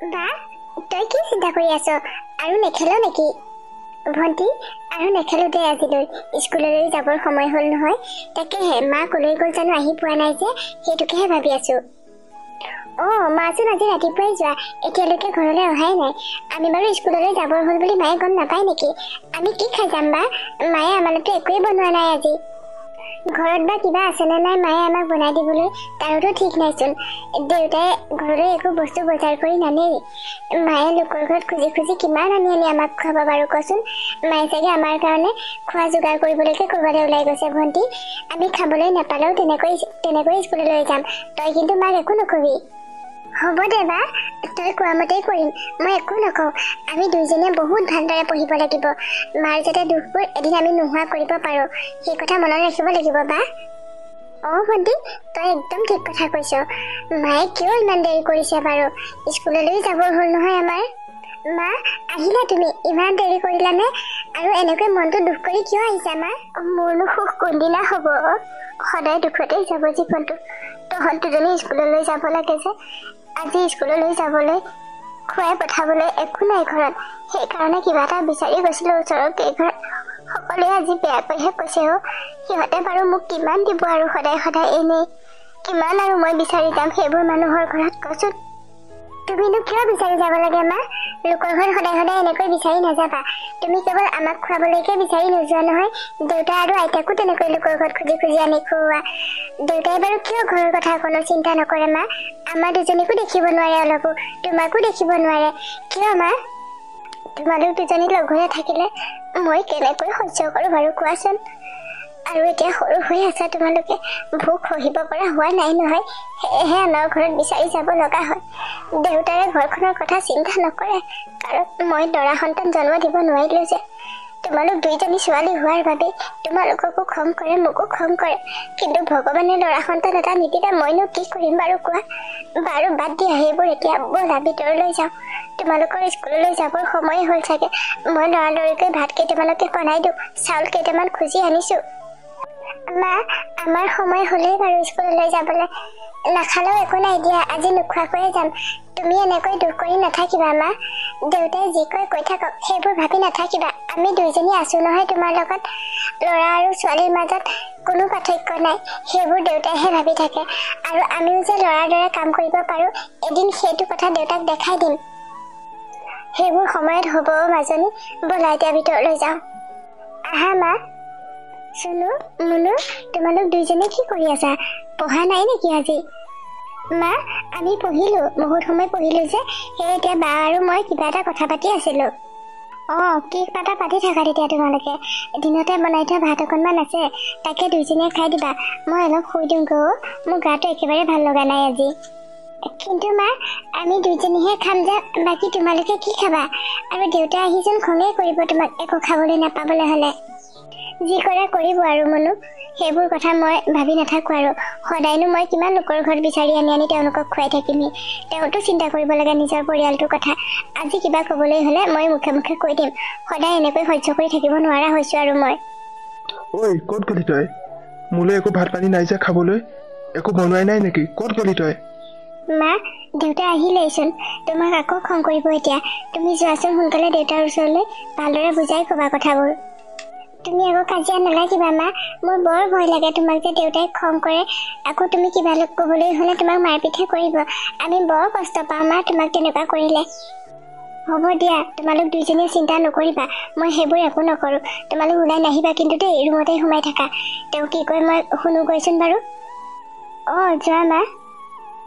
বা তই কি চিন্তা কৰি আছ আৰু নেখেল নেকি ভণ্টি আৰু নেখেলো দে আজিলৈ স্কুললৈ যাবৰ সময় হ'ল নহয় তাকেহে মা কলৈ গ'ল জানো আহি পোৱা নাই যে সেইটোকেহে ভাবি আছো মাচোন আজি ৰাতিপুৱাই যোৱা এতিয়ালৈকে ঘৰলৈ অহাই নাই আমি বাৰু স্কুললৈ যাবৰ হ'ল বুলি মায়ে গম নাপায় নেকি আমি কি খাই যাম বা মায়ে আমালৈতো একোৱেই বনোৱা নাই আজি ঘৰত বা কিবা আছেনে নাই মায়ে আমাক বনাই দিবলৈ তাৰোতো ঠিক নাইচোন দেউতাই ঘৰলৈ একো বস্তু বজাৰ কৰি নানেই মায়ে লোকৰ ঘৰত খুজি খুজি কিমান আনি আনি আমাক খুৱাব বাৰু কচোন মায়ে চাগে আমাৰ কাৰণে খোৱা যোগাৰ কৰিবলৈকে ক'ৰবালৈ ওলাই গৈছে ভণ্টি আমি খাবলৈ নাপালেও তেনেকৈ স্কুললৈ যাম তই কিন্তু মাক একো নকবি হ'ব দে বা তই কোৱা মতেই কৰিম মই একো নকওঁ আমি দুইজনীয়ে বহুত ভালদৰে পঢ়িব লাগিব মাৰ যাতে দুখবোৰ এদিন আমি নোহোৱা কৰিব পাৰোঁ সেই কথা মনত ৰাখিব লাগিব বা ভণ্টি তই একদম ঠিক কথা কৈছ মায়ে কিয় ইমান দেৰি কৰিছে বাৰু স্কুললৈ যাবৰ হ'ল নহয় আমাৰ মা আহিলা তুমি ইমান দেৰি কৰিলানে আৰু এনেকৈ মনটো দুখ কৰি কিয় আহিছা মা মোৰনো সুখ কোনদিনা হ'ব সদায় দুখতেই যাব জীৱনটো তহঁত দুজনী স্কুললৈ যাব লাগে যে আজি স্কুললৈ যাবলৈ খুৱাই পঠাবলৈ একো নাই ঘৰত সেইকাৰণে কিবা এটা বিচাৰি গৈছিলোঁ ওচৰৰ কেইঘৰত সকলোৱে আজি বেয়াকৈহে কৈছে সিহঁতে বাৰু মোক কিমান দিব আৰু সদায় সদায় এনেই কিমান আৰু মই বিচাৰি যাম সেইবোৰ মানুহৰ ঘৰত কচোন তুমিনো কিয় বিচাৰি যাব লাগে মা লোকৰ ঘৰত সদায় সদায় এনেকৈ বিচাৰি নাযাবা তুমি কেৱল আমাক খুৱাবলৈকে বিচাৰি নোযোৱা নহয় দেউতা আৰু আইতাকো তেনেকৈ লোকৰ ঘৰত খুজি খুজি আনি খুওৱা দেউতাই বাৰু কিয় ঘৰৰ কথা কোনো চিন্তা নকৰে মা আমাৰ দুজনীকো দেখিব নোৱাৰে অলপো তোমাকো দেখিব নোৱাৰে কিয় মা তোমালোক দুজনী লগ হৈ থাকিলে মই কেনেকৈ সহ্য কৰোঁ বাৰু কোৱাচোন আৰু এতিয়া সৰু হৈ আছা তোমালোকে ভোক সহিব পৰা হোৱা নাই নহয় সেয়েহে আনৰ ঘৰত বিচাৰি যাব লগা হয় দেউতাৰে ঘৰখনৰ কথা চিন্তা নকৰে কাৰণ মই ল'ৰা সন্তান জন্ম দিব নোৱাৰিলোঁ যে তোমালোক দুইজনী ছোৱালী হোৱাৰ বাবে তোমালোককো খং কৰে মোকো খং কৰে কিন্তু ভগৱানে ল'ৰা সন্তান এটা নিদিলে মইনো কি কৰিম বাৰু কোৱা বাৰু বাদ দিয়া সেইবোৰ এতিয়া ব'লা ভিতৰলৈ যাওঁ তোমালোকৰ স্কুললৈ যাবৰ সময় হ'ল চাগে মই লৰালৰিকৈ ভাত কেইটামানকে বনাই দিওঁ চাউল কেইটামান খুজি আনিছোঁ মা আমাৰ সময় হ'লেই বাৰু স্কুললৈ যাবলৈ নাখালেও একো নাই দিয়া আজি নোখোৱাকৈয়ে যাম তুমি এনেকৈ দুখ কৰি নাথাকিবা মা দেউতাই যি কৈ থাকক সেইবোৰ ভাবি নাথাকিবা আমি দুইজনী আছোঁ নহয় তোমাৰ লগত ল'ৰা আৰু ছোৱালীৰ মাজত কোনো পাৰ্থক্য নাই সেইবোৰ দেউতাইহে ভাবি থাকে আৰু আমিও যে ল'ৰাৰ দৰে কাম কৰিব পাৰোঁ এদিন সেইটো কথা দেউতাক দেখাই দিম সেইবোৰ সময়ত হ'ব মাজনী ব'লা এতিয়া ভিতৰলৈ যাওঁ আহা মা চুনু মুনু তোমালোক দুইজনে কি কৰি আছা পঢ়া নাই নেকি আজি মা আমি পঢ়িলোঁ বহুত সময় পঢ়িলোঁ যে সেয়ে এতিয়া বা আৰু মই কিবা এটা কথা পাতি আছিলোঁ কি কথা পাতি থাকা তেতিয়া তোমালোকে দিনতে বনাই থোৱা ভাত অকণমান আছে তাকে দুইজনীয়ে খাই দিবা মই অলপ শুই দিওঁগৈ মোৰ গাটো একেবাৰে ভাল লগা নাই আজি কিন্তু মা আমি দুইজনীহে খাম যে বাকী তোমালোকে কি খাবা আৰু দেউতা আহি যেন খঙেই কৰিব তোমাক একো খাবলৈ নাপাবলৈ হ'লে যি কৰে কৰিব আৰু মনো সেইবোৰ কথা মই ভাবি নাথাকোঁ আৰু সদায়নো মই কিমান লোকৰ ঘৰত বিচাৰি আনি আনি তেওঁলোকক খুৱাই থাকিমহি তেওঁতো চিন্তা কৰিব লাগে নিজৰ পৰিয়ালটোৰ কথা আজি কিবা ক'বলৈ হ'লে মই মুখে মুখে কৈ দিম সদায় এনেকৈ সহ্য কৰি থাকিব নোৱাৰা হৈছোঁ আৰু মই ঐ ক'ত গ'লি তই মোলৈ একো ভাত পানী নাই যে খাবলৈ একো বনোৱাই নাই নেকি ক'ত গ'লি তই মা দেউতা আহিলেইচোন তোমাক আকৌ খং কৰিব এতিয়া তুমি যোৱাচোন সোনকালে দেউতাৰ ওচৰলৈ ভালদৰে বুজাই ক'বা কথাবোৰ তুমি আকৌ কাজিয়া নালাগিবা মা মোৰ বৰ ভয় লাগে তোমাক যে দেউতাই খং কৰে আকৌ তুমি কিবা ক'বলৈ হ'লে তোমাক মাৰপিটহে কৰিব আমি বৰ কষ্ট পাওঁ মা তোমাক তেনেকুৱা কৰিলে হ'ব দিয়া তোমালোক দুইজনীয়ে চিন্তা নকৰিবা মই সেইবোৰ একো নকৰোঁ তোমালোক ওলাই নাহিবা কিন্তু দেই ৰুমতে সোমাই থাকা তেওঁ কি কয় মই শুনো গৈচোন বাৰু যোৱা মা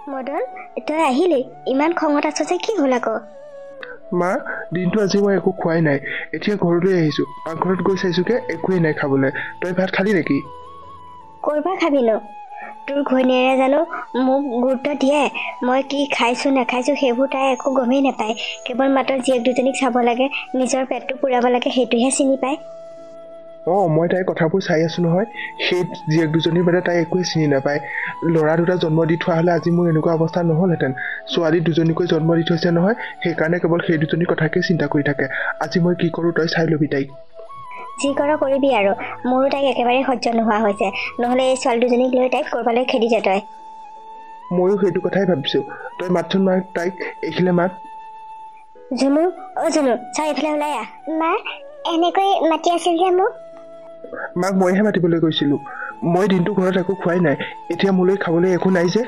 মদন তই আহিলি ইমান খঙত আছ যে কি হ'ল আকৌ মা দিনটো আজি মই একো খোৱাই নাই এতিয়া ঘৰলৈ আহিছোঁ পাকঘৰত গৈ চাইছোঁগৈ একোৱেই নাই খাবলৈ তই ভাত খালি নেকি ক'ৰপৰা খাবিনো তোৰ ঘৈণীয়েৰে জানো মোক গুৰুত্ব দিয়ে মই কি খাইছোঁ নাখাইছোঁ সেইবোৰ তাই একো গমেই নাপায় কেৱল মাত্ৰ জীয়েক দুজনীক চাব লাগে নিজৰ পেটটো পূৰাব লাগে সেইটোহে চিনি পায় মই তাইৰ কথাবোৰ চাই আছোঁ নহয় সেই জীয়েক দুজনীৰ বাদে তাই একোৱেই চিনি নাপায় ল'ৰা দুটা জন্ম দি থোৱা হ'লে আজি মোৰ এনেকুৱা অৱস্থা নহ'লহেঁতেন ছোৱালী দুজনীকৈ জন্ম দি থৈছে নহয় সেইকাৰণে কেৱল সেই দুজনীৰ কথাকে চিন্তা কৰি থাকে আজি মই কি কৰোঁ তই চাই ল'বি তাইক যি কৰ কৰিবি আৰু মোৰো তাইক একেবাৰে সহ্য নোহোৱা হৈছে নহ'লে এই ছোৱালী দুজনীক লৈ তাইক ক'ৰবালৈ খেদি যা তই ময়ো সেইটো কথাই ভাবিছোঁ তই মাতচোন মাক তাইক এইখিলে মাত জুনু অ জুনু চাই এইফালে ওলাই আহ। মা এনেকৈ মাতি আছিল যে মোক। মাক মইহে মাতিবলৈ গৈছিলোঁ। মই দিনটো ঘৰত একো খোৱাই নাই, এতিয়া মোলৈ খাবলৈ একো নাই যে।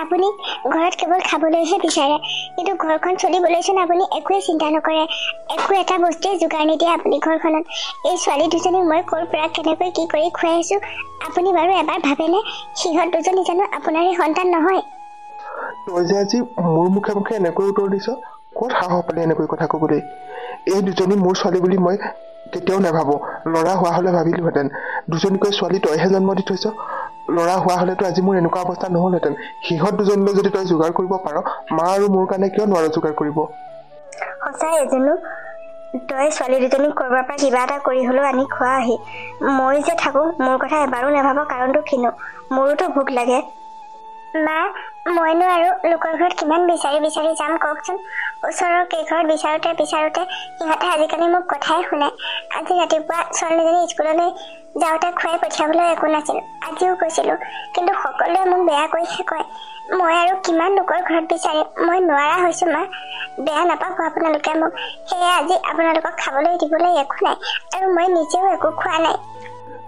আপুনি ঘৰত কেৱল খাবলৈহে বিচাৰে, কিন্তু ঘৰখন চলিবলৈচোন আপুনি একোৱে চিন্তা নকৰে, একো এটা বস্তুৱে যোগাৰ নিদিয়ে আপুনি ঘৰখনত। এই ছোৱালী দুজনীক মই ক'ৰ পৰা কেনেকৈ কি কৰি খুৱাই আছোঁ আপুনি বাৰু এবাৰ ভাবেনে? সিহঁত দুজনী জানো আপোনাৰে সন্তান নহয়? তই যে আজি মোৰ মুখে মুখে এনেকৈ উত্তৰ দিছ, ক'ত সাহস পালি এনেকৈ কথা ক'বলৈ? এই দুজনী মোৰ ছোৱালী বুলি মই কেতিয়াও নাভাবোঁ। ল'ৰা হোৱা হ'লে ভাবিলোহেঁতেন। দুজনীকৈ ছোৱালী তইহে জন্ম দি থৈছ। ল'ৰা হোৱা হ'লেতো আজি মোৰ এনেকুৱা অৱস্থা নহ'লহেঁতেন। সিহঁত দুজনীলৈ যদি তই যোগাৰ কৰিব পাৰ, মা আৰু মোৰ কাৰণে কিয় নোৱাৰ যোগাৰ কৰিব? সঁচাই জুনু, তই ছোৱালী দুজনীক ক'ৰবাৰ পৰা কিবা এটা কৰি হ'লেও আনি খোৱা আহি। মই যে থাকোঁ মোৰ কথা এবাৰো নাভাব, কাৰণটো কিনো মোৰোতো ভোক লাগে। মা মইনো আৰু লোকৰ ঘৰত কিমান বিচাৰি বিচাৰি যাম কওকচোন। ওচৰৰ কেইঘৰত বিচাৰোঁতে সিহঁতে আজিকালি মোক কথাই শুনে। আজি ৰাতিপুৱা ছোৱালীজনী স্কুললৈ যাওঁতে খুৱাই পঠিয়াবলৈ একো নাছিল, আজিও কৈছিলোঁ, কিন্তু সকলোৱে মোক বেয়া কৰিহে কয়। মই আৰু কিমান লোকৰ ঘৰত বিচাৰিম, মই নোৱাৰা হৈছোঁ মা। বেয়া নাপাব আপোনালোকে মোক, সেয়ে আজি আপোনালোকক খাবলৈ দিবলৈ একো নাই, আৰু মই নিজেও একো খোৱা নাই।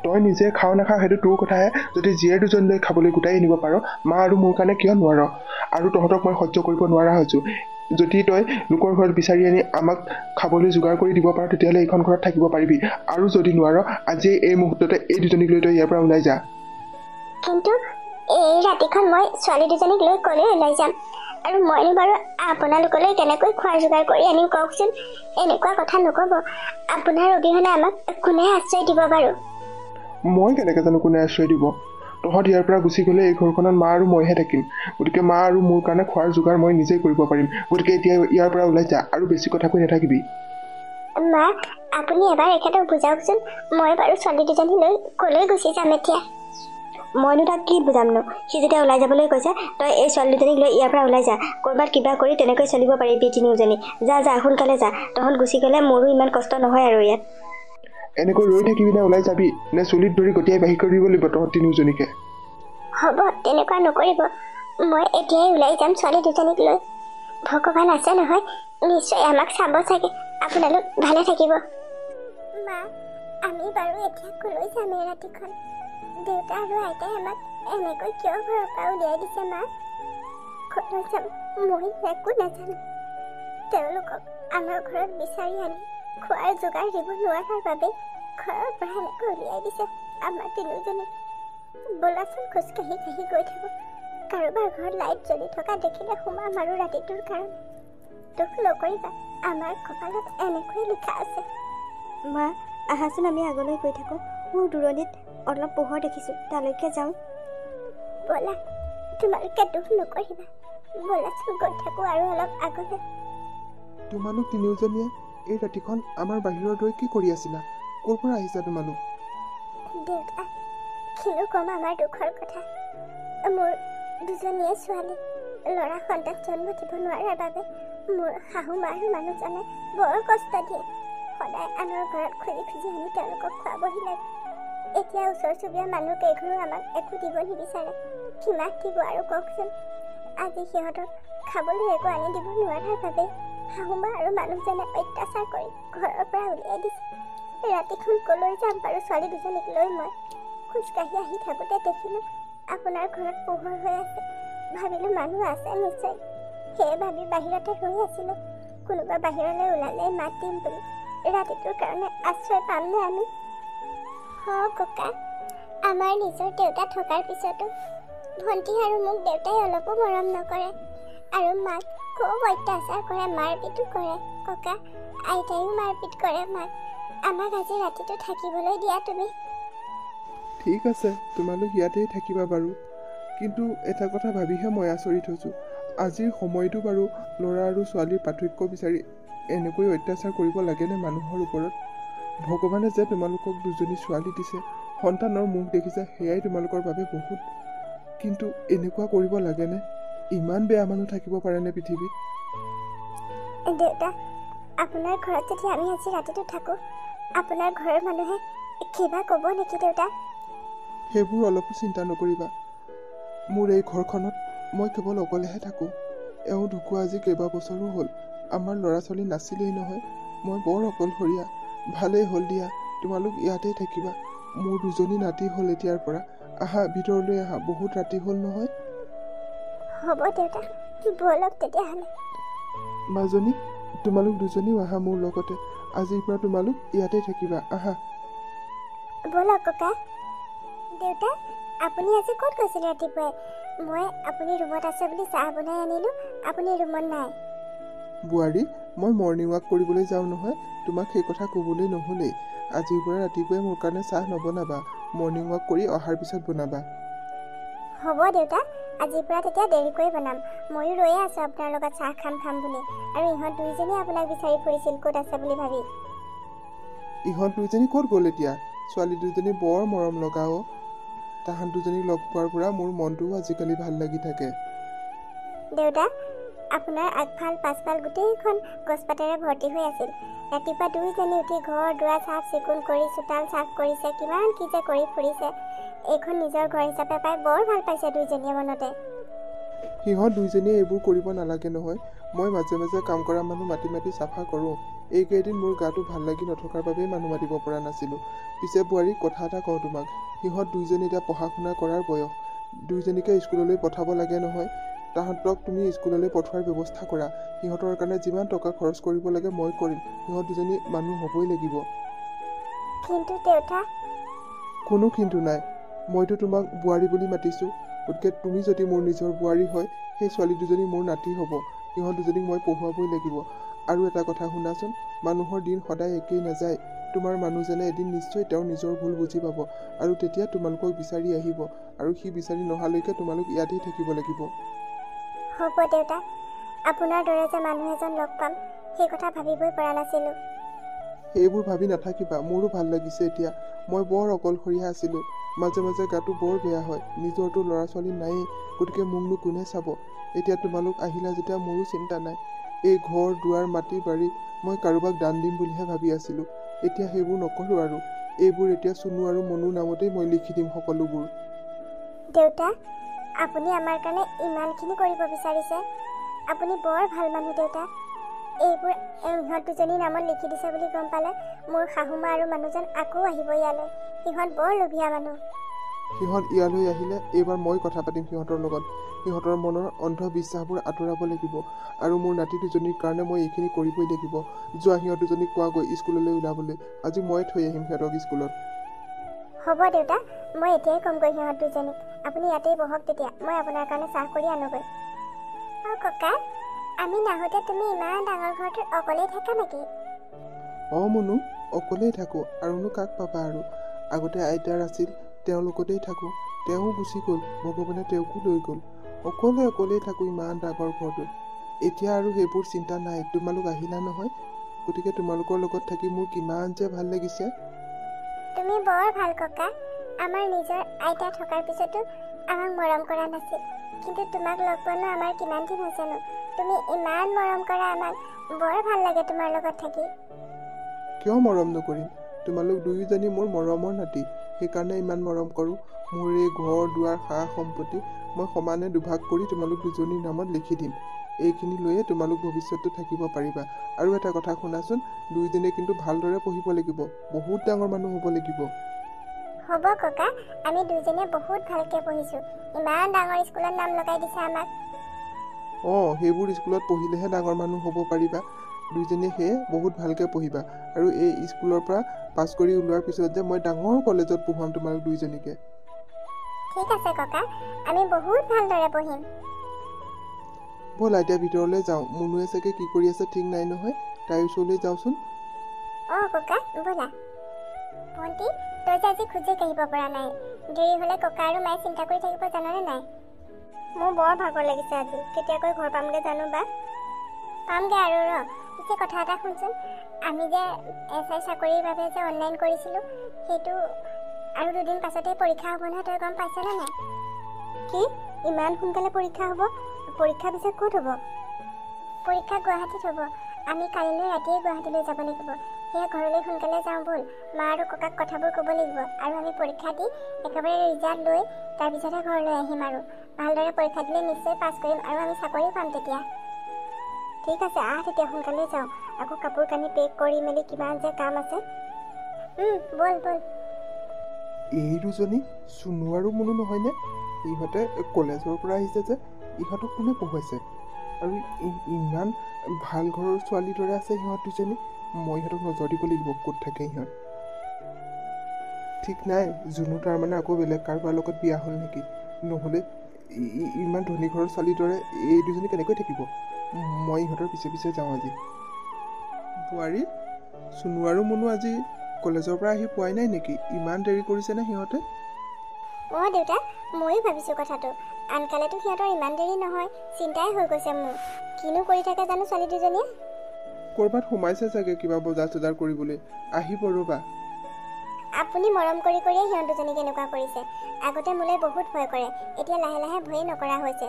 তই নিজে খাওঁ নাখাওঁ সেইটো তোৰ কথাহে। যদি জীয়েৰ দুজনীলৈ খাবলৈ গোটাই আনিব পাৰ, মা আৰু মোৰ কাৰণে কিয় নোৱাৰ? আৰু তহঁতক মই সহ্য কৰিব নোৱাৰা হৈছোঁ। যদি তই লোকৰ ঘৰত বিচাৰি আনি আমাক খাবলৈ যোগাৰ কৰি দিব পাৰ, তেতিয়াহ'লে এইখন ঘৰত থাকিব পাৰিবি, আৰু যদি নোৱাৰ আজি এই মুহূৰ্ততে এই দুজনীক লৈ তই ইয়াৰ পৰা ওলাই যা। কিন্তু এই ৰাতিখন মই ছোৱালী দুজনীক লৈ ক'লৈ ওলাই যাম? আৰু মইনো বাৰু আপোনালোকলৈ কেনেকৈ খোৱাৰ যোগাৰ কৰি আনিম কওকচোন? এনেকুৱা কথা নক'ব। আপোনাৰ অবিহনে আমাক কোনে আশ্ৰয় দিব বাৰু? মই কেনেকৈ জানো কোনে আশ্ৰয় দিব? তহঁত ইয়াৰ পৰা গুচি গ'লে এই ঘৰখনত মা আৰু মইহে থাকিম। গতিকে মা আৰু মোৰ কাৰণে খোৱাৰ যোগাৰ মই নিজেই কৰিব পাৰিম। গতিকে এতিয়া ইয়াৰ পৰা ওলাই যা, আৰু বেছি কথা কৈ নাথাকিবি। মা আপুনি এবাৰ এখেতক বুজাওকচোন, মই বাৰু ছোৱালী দুজনী লৈ ক'লৈ গুচি যাম এতিয়া? মইনো তাক কি বুজাম নো? সি যেতিয়া ওলাই যাবলৈ কৈছে, তই এই ছোৱালী দুজনীক লৈ ইয়াৰ পৰা ওলাই যা। ক'ৰবাত কিবা কৰি তেনেকৈ চলিব পাৰিবি তিনিওজনী। যা যা সোনকালে যা, তহঁত গুচি গ'লে মোৰো ইমান কষ্ট নহয় আৰু ইয়াত। এনেকৈ ৰৈ থাকিবি নে ওলাই যাবি, নে চুলিত ধৰি গতিয়াই বাহিৰ কৰি দিব লাগিব তহঁত তিনিওজনীকে? হ'ব, তেনেকুৱা নকৰিব। মই এতিয়াই ওলাই যাম ছোৱালী দুজনীক লৈ। ভগৱান আছে নহয়, নিশ্চয় আমাক চাব চাগে। আপোনালোক ভালে থাকিব। মা আমি বাৰু এতিয়া ক'লৈ যাম এই ৰাতিখন? দেউতা আৰু আইতাই আমাক এনেকৈ কিয় ঘৰৰ পৰা উলিয়াই দিছে মা? ক'লৈ যাম মই একো নাজানো। তেওঁলোকক আমাৰ ঘৰত বিচাৰি আনি খোৱাৰ যোগাৰ দিব নোৱাৰাৰ বাবে ঘৰৰ পৰা এনেকৈ উলিয়াই দিছে আমাৰ তিনিওজনী। ব'লাচোন খোজকাঢ়ি গৈ থাকোঁ। কাৰোবাৰ ঘৰত লাইট জ্বলি থকা দেখিলে সোমাম আৰু ৰাতিটোৰ কাৰণে। দুখ নকৰিবা, আমাৰ কপালত এনেকৈয়ে লিখা আছে। মা আহাচোন, আমি আগলৈ গৈ থাকোঁ। মোৰ দূৰণিত অলপ পোহৰ দেখিছোঁ, তালৈকে যাওঁ। ব'লা, তোমালোকে দুখ নকৰিবা। ব'লাচোন গৈ থাকোঁ আৰু অলপ আগলৈ। তোমালোক তিনিওজনীয়ে এই ৰাতিখন আমাৰ বাহিৰত ৰৈ কি কৰি আছিলা? ক'ৰ পৰা আহিছা তোমালোক? দেউতা, কিনো ক'ম আমাৰ দুখৰ কথা। মোৰ দুজনীয়ে ছোৱালী, ল'ৰা সন্তান জন্ম দিব নোৱাৰাৰ বাবে মোৰ শাহু মা আৰু মানুহজনে বৰ কষ্ট দিয়ে। সদায় আনৰ ঘৰত খুজি আনি তেওঁলোকক খুৱাবহি লাগে। এতিয়া ওচৰ চুবুৰীয়া মানুহ কেইঘৰো আমাক একো দিব নিবিচাৰে। কিমান দিব আৰু কওকচোন? আজি সিহঁতক খাবলৈ একো আনি দিব নোৱাৰাৰ বাবে শাহু মা আৰু মানুহজনে অত্যাচাৰ কৰি ঘৰৰ পৰা উলিয়াই দিছে। ৰাতিখন ক'লৈ যাম বাৰু ছোৱালী দুজনীক লৈ? মই খোজকাঢ়ি আহি থাকোঁতে দেখিলোঁ আপোনাৰ ঘৰত পোহৰ হৈ আছে। ভাবিলোঁ মানুহ আছে নিশ্চয়, সেয়ে ভাবি বাহিৰতে ৰৈ আছিলোঁ। কোনোবা বাহিৰলৈ ওলালে মাত দিম বুলি। ৰাতিটোৰ কাৰণে আশ্ৰয় পামনে আমি? ককা, আমাৰ নিজৰ দেউতা থকাৰ পিছতো ভণ্টি আৰু মোক দেউতাই অলপো মৰম নকৰে, আৰু মাক খুব অত্যাচাৰ কৰে, মাৰপিটো কৰে। ককা, আইতাইও মাৰপিট কৰে মাক। আমাক আজি ৰাতিটো থাকিবলৈ দিয়া তুমি। ঠিক আছে, তোমালোক ইয়াতেই থাকিবা বাৰু। কিন্তু এটা কথা ভাবিহে মই আচৰিত হৈছোঁ। আজিৰ সময়টো বাৰু ল'ৰা আৰু ছোৱালীৰ পাৰ্থক্য বিচাৰি এনেকৈ অত্যাচাৰ কৰিব লাগেনে মানুহৰ ওপৰত? ভগৱানে যে তোমালোকক দুজনী ছোৱালী দিছে, সন্তানৰ মুখ দেখিছে, সেয়াই তোমালোকৰ বাবে বহুত। কিন্তু এনেকুৱা কৰিব লাগেনে? ইমান বেয়া মানুহ থাকিব পাৰেনে পৃথিৱীত? দেউতা, আপোনাৰ ঘৰত যদি আমি আজি ৰাতিটো থাকোঁ, আপোনাৰ ঘৰৰ মানুহে কিবা ক'ব নেকি দেউতা? সেইবোৰ অলপো চিন্তা নকৰিবা। মোৰ এই ঘৰখনত মই কেৱল অকলেহে থাকোঁ। এওঁ ঢুকুৱা আজি কেইবাবছৰো হ'ল। আমাৰ ল'ৰা ছোৱালী নাছিলেই নহয়। মই বৰ অকলশৰীয়া। ভালেই হ'ল দিয়া, তোমালোক ইয়াতে থাকিবা। মোৰ দুজনী নাতি হ'ল এতিয়াৰ পৰা। আহা, ভিতৰলৈ আহা, বহুত ৰাতি হ'ল নহয়। হ'ব দেউতা, ব'লক তেতিয়াহ'লে। মাজনী, তোমালোক দুজনীও আহা মোৰ লগতে। আজিৰ পৰা তোমালোক ইয়াতে থাকিবা, আহা। ব'লক ককা। দেউতা, আপুনি আজি ক'ত গৈছিলে ৰাতিপুৱাই? মই আপুনি ৰুমত আছে বুলি চাহ বনাই আনিলোঁ, আপুনি ৰুমত নাই। বোৱাৰী, মই মৰ্ণিং ৱাক কৰিবলৈ যাওঁ নহয়, তোমাক সেই কথা ক'বলৈ নহ'লেই। আজিৰ পৰা ৰাতিপুৱাই মোৰ কাৰণে চাহ নবনাবা, মৰ্ণিং ৱাক কৰি অহাৰ পিছত বনাবা। হ'ব দেউতা, আজিৰ পৰা তেতিয়া দেৰিকৈ বনাম। ময়ো ৰৈয়ে আছোঁ আপোনাৰ লগত চাহ খাম বুলি। আৰু ইহঁত দুইজনীয়ে আপোনাক বিচাৰি ফুৰিছিল ক'ত আছে বুলি ভাবি। ইহঁত দুইজনী ক'ত গ'ল এতিয়া? ছোৱালী দুজনী বৰ মৰম লগা অ'। তাহাঁত দুজনীক লগ পোৱাৰ পৰা মোৰ মনটোও আজিকালি ভাল লাগি থাকে। দেউতা, আপোনাৰ আগফাল পাছফাল গোটেইখন গছপাতেৰে ভৰ্তি হৈ আছিল। ৰাতিপুৱা দুইজনী উঠি ঘৰ দুৱাৰ চাফ চিকুণ কৰি চোতাল চাফ কৰিছে, কিমান কি যে কৰি ফুৰিছে। এইখন নিজৰ ঘৰ হিচাপে পাই বৰ ভাল পাইছে দুইজনীয়ে মনতে। সিহঁত দুইজনীয়ে এইবোৰ কৰিব নালাগে নহয়। মই মাজে মাজে কাম কৰা মানুহ মাতি মাতি চাফা কৰোঁ। এইকেইদিন মোৰ গাটো ভাল লাগি নথকাৰ বাবেই মানুহ মাতিব পৰা নাছিলোঁ। পিছে বোৱাৰী, কথা এটা কওঁ তোমাক। সিহঁত দুইজনী এতিয়া পঢ়া শুনা কৰাৰ বয়স। দুইজনীকে স্কুললৈ পঠাব লাগে নহয়। তাহাঁতক তুমি স্কুললৈ পঠোৱাৰ ব্যৱস্থা কৰা। সিহঁতৰ কাৰণে যিমান টকা খৰচ কৰিব লাগে মই কৰিম। সিহঁত দুজনী মানুহ হ'বই লাগিব। কিন্তু দেউতা। কোনো কিন্তু নাই। মইতো তোমাক বোৱাৰী বুলি মাতিছোঁ। গতিকে তুমি যদি মোৰ নিজৰ বোৱাৰী হয়, সেই ছোৱালী দুজনী মোৰ নাতি হ'ব। সিহঁত দুজনীক মই পঢ়ুৱাবই লাগিব। আৰু এটা কথা শুনাচোন, মানুহৰ দিন সদায় একেই নাযায়। তোমাৰ মানুহজনে এদিন নিশ্চয় তেওঁৰ নিজৰ ভুল বুজি পাব, আৰু তেতিয়া তোমালোকক বিচাৰি আহিব। আৰু সি বিচাৰি নহালৈকে তোমালোক ইয়াতেই থাকিব লাগিব। হ'ব দেউতা, আপোনাৰ দৰে যে মানুহ এজন লগ পাম সেই কথা ভাবিবই পৰা নাছিলোঁ। সেইবোৰ ভাবি নাথাকিবা, মোৰো ভাল লাগিছে এতিয়া। মই বৰ অকলশৰীয়া আছিলোঁ। মাজে মাজে গাটো বৰ বেয়া হয়। নিজৰতো ল'ৰা ছোৱালী নায়েই, গতিকে মোকনো কোনে চাব। এতিয়া তোমালোক আহিলা যেতিয়া মোৰো চিন্তা নাই। এই ঘৰ দুৱাৰ মাটি বাৰী মই কাৰোবাক দান দিম বুলিহে ভাবি আছিলোঁ। এতিয়া সেইবোৰ নকৰোঁ আৰু। এইবোৰ এতিয়া চুনু আৰু মনুৰ নামতেই মই লিখি দিম সকলোবোৰ। দেউতা, আপুনি আমাৰ কাৰণে ইমানখিনি কৰিব বিচাৰিছে। আপুনি বৰ ভাল মানুহ দেউতা। এইবোৰ ইহঁত দুজনীৰ নামত লিখি দিছে বুলি গম পালে মোৰ শাহুমা আৰু মানুহজন আকৌ আহিব ইয়ালৈ। সিহঁত বৰ লোভীয়া মানুহ। সিহঁত ইয়ালৈ আহিলে এইবাৰ মই কথা পাতিম সিহঁতৰ লগত। সিহঁতৰ মনৰ অন্ধবিশ্বাসবোৰ আঁতৰাব লাগিব। আৰু মোৰ নাতি দুজনীৰ কাৰণে মই এইখিনি কৰিবই লাগিব। যোৱা, সিহঁত দুজনীক কোৱাগৈ স্কুললৈ ওলাবলৈ। আজি মই থৈ আহিম সিহঁতক স্কুলত। হ'ব দেউতা, মই এতিয়াই ক'মগৈ সিহঁত দুজনীক। আপুনি ইয়াতেই বহক তেতিয়া, মই আপোনাৰ কাৰণে চাহ কৰি আনোগৈ। অঁ ককা, আমি নাহোঁতে তুমি ইমান ডাঙৰ ঘৰটোত অকলেই থাকা নেকি? অঁ মনু, অকলেই থাকোঁ, আৰুনো কাক পাবা আৰু। আগতে আইতাৰ আছিল, তেওঁৰ লগতেই থাকোঁ। তেওঁ গুচি গ'ল, ভগৱানে তেওঁকো লৈ গ'ল। অকলেই থাকোঁ ইমান ডাঙৰ ঘৰটোত। এতিয়া আৰু সেইবোৰ চিন্তা নাই। তোমালোক আহিলা নহয়, গতিকে তোমালোকৰ লগত থাকি মোৰ কিমান যে ভাল লাগিছে। তুমি বৰ ভাল ককা। আমাৰ নিজৰ আইতা থকাৰ পিছতো আমাক মৰম কৰা নাছিল, কিন্তু তোমাক লগ পোৱানো আমাৰ কিমান দিন হৈছেনো। তুমি ইমান মৰম কৰা আমাক, বৰ ভাল লাগে তোমাৰ লগত থাকি। কিয় মৰম নকৰিম? তোমালোক দুয়োজনী মোৰ মৰমৰ নাতি, সেইকাৰণে ইমান মৰম কৰোঁ। মোৰ এই ঘৰ দুৱাৰ সা সম্পত্তি মই সমানে দুভাগ কৰি তোমালোক দুজনীৰ নামত লিখি দিম। এইখিনি লৈয়ে তোমালোক ভৱিষ্যতটো থাকিব পাৰিবা। আৰু এটা কথা শুনাচোন, দুয়োজনীয়ে কিন্তু ভালদৰে পঢ়িব লাগিব। বহুত ডাঙৰ মানুহ হ'ব লাগিব। হ'ব ককা, আমি দুইজনীয়ে বহুত ভালকৈ পঢ়িছোঁ। ইমান ডাঙৰ স্কুলত নাম লগাই দিছে আমাক। অঁ, সেইবোৰ স্কুলত পঢ়িলেহে ডাঙৰ মানুহ হ'ব পাৰিবা। দুইজনীয়ে সেয়ে বহুত ভালকৈ পঢ়িবা। আৰু এই স্কুলৰ পৰা পাছ কৰি ওলোৱাৰ পিছত যে মই ডাঙৰ কলেজত পঢ়ুৱাম তোমালোক দুইজনীকে। ঠিক আছে ককা, আমি বহুত ভালদৰে পঢ়িম। ব'লা এতিয়া ভিতৰলৈ যাওঁ। মুনুৱে চাগে কি কৰি আছে ঠিক নাই নহয়, তাইৰ ওচৰলৈ যাওঁচোন। অঁ ককা, ব'লা। ভণ্টি, তই যে আজি খোজে কাঢ়িব পৰা নাই। দেৰি হ'লে ককা আৰু মায়ে চিন্তা কৰি থাকিব, জাননে নাই? মোৰ বৰ ভাগৰ লাগিছে আজি। কেতিয়াকৈ ঘৰ পামগৈ জানো বা? পামগৈ আৰু ৰ। পিছে কথা এটা শুনচোন, আমি যে SI চাকৰিৰ বাবে যে অনলাইন কৰিছিলোঁ, সেইটো আৰু দুদিন পাছতেই পৰীক্ষা হ'ব নহয়, তই গম পাইছনে নাই? কি? ইমান সোনকালে পৰীক্ষা হ'ব? পৰীক্ষা পিছে ক'ত হ'ব? পৰীক্ষা গুৱাহাটীত হ'ব। আমি কালিলৈ ৰাতিয়ে গুৱাহাটীলৈ যাব লাগিব। সেয়ে ঘৰলৈ সোনকালে যাওঁ ব'ল। মা আৰু ককাক কথাবোৰ ক'ব লাগিব, আৰু আমি পৰীক্ষা দি একেবাৰে ৰিজাল্ট লৈ তাৰপিছতহে ঘৰলৈ আহিম। আৰু ভালদৰে পৰীক্ষা দিলে নিশ্চয় পাছ কৰিম, আৰু আমি চাকৰি পাম তেতিয়া। ঠিক আছে, আহ তেতিয়া সোনকালে যাওঁ। আকৌ কাপোৰ কানি পেক কৰি মেলি কিমান যে কাম আছে। বল বল। এই দুজনী চুনু আৰু মুনু নহয়নে? ইহঁতে কলেজৰ পৰা আহিছে যে, ইহঁতক কোনে পঢ়ুৱাইছে? আৰু ইমান ভাল ঘৰৰ ছোৱালীৰ দৰে আছে সিহঁত দুজনী। মই ইহঁতক নজৰ দিব লাগিব ক'ত থাকে ইহঁত। ঠিক নাই, জুনু তাৰমানে আকৌ বেলেগ কাৰোবাৰ লগত বিয়া হ'ল নেকি? নহ'লে ইমান ধনী ঘৰৰ ছোৱালীৰ দৰে এই দুজনী কেনেকৈ থাকিব? মই ইহঁতৰ পিছে পিছে যাওঁ আজি। বোৱাৰী, চুনু আৰু মুনু আজি কলেজৰ পৰা আহি পোৱাই নাই নেকি? ইমান দেৰি কৰিছেনে সিহঁতে? অঁ দেউতা, ময়ো ভাবিছোঁ কথাটো। আনকালেতো সিহঁতৰ ইমান দেৰি নহয়, চিন্তাই হৈ গৈছে মোৰ। কিনো কৰি থাকে জানো ছোৱালী দুজনীয়ে? ক'ৰবাত সোমাইছে চাগে কিবা বজাৰ চজাৰ কৰিবলৈ। আহিব ৰ'বা। আপুনি মৰম কৰি কৰিয়ে সিহঁত দুজনীক এনেকুৱা কৰিছে। আগতে মোলৈ বহুত ভয় কৰে, এতিয়া লাহে লাহে ভয়েই নকৰা হৈছে।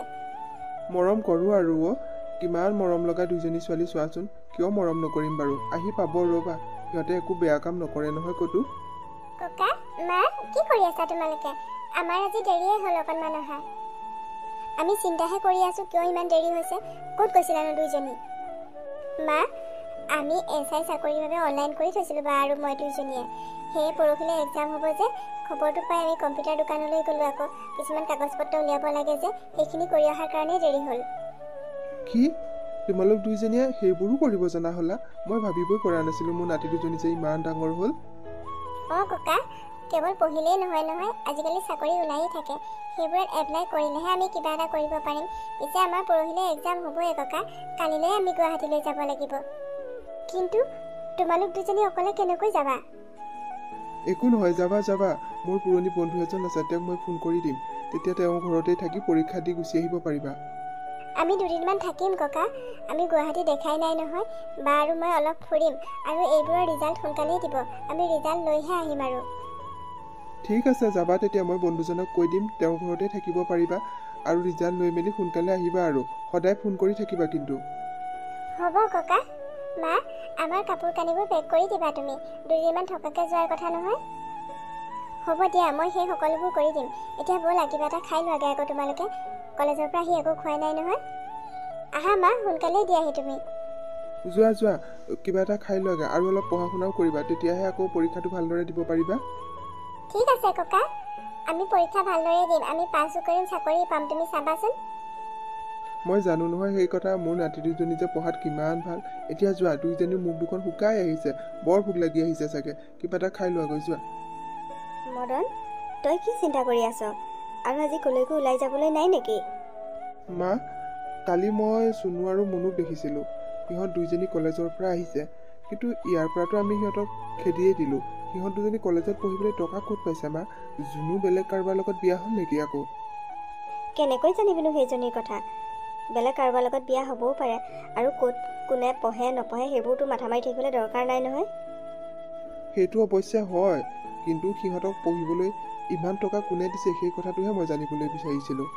মৰম কৰোঁ আৰু কিমান মৰম লগা দুজনী ছোৱালী চোৱাচোন। কিয় মৰম নকৰিম বাৰু? আহি পাব ৰ'বা। সিহঁতে একো বেয়া কাম নকৰে নহয় ক'তো। ককা, মা, কি কৰি আছা তোমালোকে? আমাৰ আজি দেৰিয়ে হ'ল অকণমান অহা। আমি চিন্তাহে কৰি আছোঁ কিয় ইমান দেৰি হৈছে। ক'ত গৈছিলানো দুইজনী? মা, আমি SI চাকৰিৰ বাবে অনলাইন কৰি থৈছিলোঁ বা আৰু মই দুইজনীয়ে। সেয়ে পৰহিলৈ এক্সাম হ'ব যে, খবৰটো পাই আমি কম্পিউটাৰ দোকানলৈ গ'লোঁ। আকৌ কিছুমান কাগজ পত্ৰ উলিয়াব লাগে যে, সেইখিনি কৰি অহাৰ কাৰণেই দেৰি হ'ল। কি? তোমালোক দুইজনীয়ে সেইবোৰো কৰিব জনা হ'লা? মই ভাবিবই পৰা নাছিলোঁ মোৰ নাতি দুজনী যে ইমান ডাঙৰ হ'ল। অঁ ককা, কেৱল পঢ়িলেই নহয়, আজিকালি চাকৰি ওলায়েই থাকে। সেইবোৰত এপ্লাই কৰিলেহে আমি কিবা এটা কৰিব পাৰিম। পিছে আমাৰ পৰহিলৈ এক্সাম হ'বই ককা। কালিলৈ আমি গুৱাহাটীলৈ যাব লাগিব। কিন্তু তোমালোক দুজনী অকলে কেনেকৈ যাবা? একো নহয়, যাবা যাবা। মোৰ পুৰণি বন্ধু এজন আছে, তেওঁক মই ফোন কৰি দিম। তেতিয়া তেওঁ ঘৰতে থাকি পৰীক্ষা দি গুচি আহিব পাৰিবা। আমি দুদিনমান থাকিম ককা। আমি গুৱাহাটী দেখাই নাই নহয়। বা আৰু মই অলপ ফুৰিম, আৰু এইবোৰৰ ৰিজাল্ট সোনকালেই দিব। আমি ৰিজাল্ট লৈহে আহিম আৰু। ঠিক আছে, যাবা তেতিয়া। মই বন্ধুজনক কৈ দিম, তেওঁৰ ঘৰতে থাকিব পাৰিবা। আৰু ৰিজাল্ট লৈ মেলি সোনকালে আহিবা আৰু। সদায় ফোন কৰি থাকিবা কিন্তু। হ'ব ককা। মা, আমাৰ কাপোৰ কানিবোৰ পেক কৰি দিবা তুমি। দুদিনমান থকাকৈ যোৱাৰ কথা নহয়। হ'ব দিয়া, মই সেই সকলোবোৰ কৰি দিম। এতিয়া ব'লা, কিবা এটা খাই লোৱাগৈ আকৌ তোমালোকে। কলেজৰ পৰা আহি একো খোৱাই নাই নহয়। আহা মা, সোনকালেই দিয়াহি তুমি। যোৱা যোৱা, কিবা এটা খাই লোৱাগৈ। আৰু অলপ পঢ়া শুনাও কৰিবা, তেতিয়াহে আকৌ পৰীক্ষাটো ভালদৰে দিব পাৰিবা। ঠিক আছে ককা, আমি পৰীক্ষা ভালদৰে দিম। আমি পাছো কৰিম, চাকৰি পাম, তুমি চাবাচোন। মই জানো নহয় সেই কথা। মোৰ নাতি দুজনী যে পঢ়াত কিমান ভাল। এতিয়া যোৱা, দুইজনীৰ মুখ দুখন শুকাই আহিছে। বৰ ভোক লাগি আহিছে চাগে। কিবা এটা খাই লোৱাগৈ, যোৱা। মদন, তই কি চিন্তা কৰি আছ? আৰু আজি কলৈকো ওলাই যাবলৈ নাই নেকি? মা, কালি মই চুনু আৰু মুনুক দেখিছিলোঁ। সিহঁত দুইজনী কলেজৰ পৰা আহিছে। কিন্তু ইয়াৰ পৰাতো আমি সিহঁতক খেদিয়েই দিলোঁ। সিহঁত দুজনী কলেজত পঢ়িবলৈ টকা ক'ত পাইছে মা? জুনু বেলেগ কাৰোবাৰ লগত বিয়া হ'ল নেকি আকৌ? কেনেকৈ জানিবিনো সেইজনীৰ কথা? বেলেগ কাৰোবাৰ লগত বিয়া হ'বও পাৰে। আৰু ক'ত কোনে পঢ়ে নপঢ়ে সেইবোৰতো মাথা মাৰি থাকিবলৈ দৰকাৰ নাই নহয়। সেইটো অৱশ্যে হয়, কিন্তু সিহঁতক পঢ়িবলৈ ইমান টকা কোনে দিছে সেই কথাটোহে মই জানিবলৈ বিচাৰিছিলোঁ।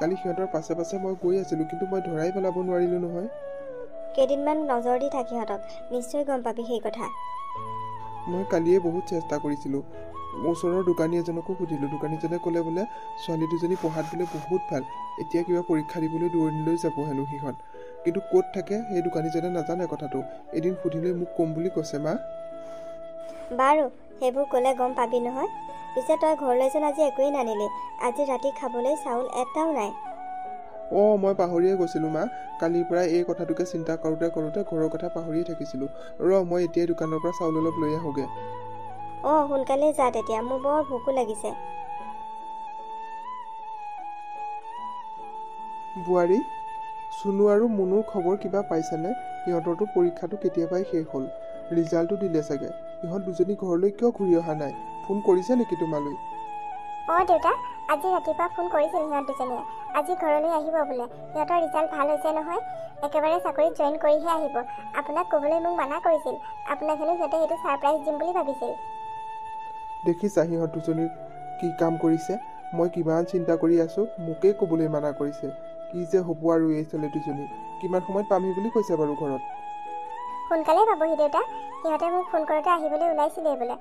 কালি সিহঁতৰ পাছে পাছে মই গৈ আছিলোঁ, কিন্তু মই ধৰাই পেলাব নোৱাৰিলোঁ নহয়। কেইদিনমান নজৰ দি থাক সিহঁতক, নিশ্চয় গম পাবি সেই কথা। মই কালিয়ে বহুত চেষ্টা কৰিছিলোঁ। ওচৰৰ দোকানী এজনকো সুধিলোঁ। দোকানীজনে ক'লে বোলে ছোৱালী দুজনী পঢ়াত বোলে বহুত ভাল। এতিয়া কিবা পৰীক্ষা দিবলৈ দূৰণিলৈ যাব হেনো সিহঁত। কিন্তু ক'ত থাকে সেই দোকানীজনে নাজানে কথাটো। এদিন সুধিলৈ মোক ক'ম বুলি কৈছে মা। বাৰু, সেইবোৰ ক'লে গম পাবি নহয়। পিছে তই ঘৰলৈচোন আজি একোৱেই নানিলি। আজি ৰাতি খাবলৈ চাউল এটাও নাই। মই পাহৰিয়ে গৈছিলোঁ মা। কালিৰ পৰা এই কথাটোকে চিন্তা কৰোঁতে ঘৰৰ কথা পাহৰিয়ে থাকিছিলোঁ। মই এতিয়াই দোকানৰ পৰা চাউল অলপ লৈ আহোঁগৈ। সোনকালে যা তেতিয়া, মোৰ বৰ ভোকো লাগিছে। বোৱাৰী, চুনু আৰু মুনুৰ খবৰ কিবা পাইছেনে? সিহঁতৰতো পৰীক্ষাটো কেতিয়াবাই শেষ হ'ল। ৰিজাল্টটো দিলে চাগে। সিহঁত দুজনী ঘৰলৈ কিয় ঘূৰি অহা নাই? ফোন কৰিছে নেকি তোমালৈ? দেউতা, আজি ৰাতিপুৱা ফোন কৰিছিল সিহঁত দুজনীয়ে। আজি ঘৰলৈ আহিব বোলে। সিহঁতৰ ৰিজাল্ট ভাল হৈছে নহয়। একেবাৰে চাকৰিত জইন কৰিহে আহিব। আপোনাক ক'বলৈ মোক মানা কৰিছিল। আপোনাক হেনো সিহঁতে সেইটো ছাৰপ্ৰাইজ দিম বুলি ভাবিছিল। দেখিছা সিহঁত দুজনীৰ কি কাম কৰিছে? মই কিমান চিন্তা কৰি আছোঁ, মোকেই ক'বলৈ মানা কৰিছে। কি যে হ'ব আৰু এই ছোৱালী দুজনী। কিমান সময়ত পামহি বুলি কৈছে বাৰু ঘৰত? সোনকালে পাবহি দেউতা। সিহঁতে মোক ফোন কৰোঁতে আহিবলৈ ওলাইছিলেই বোলে।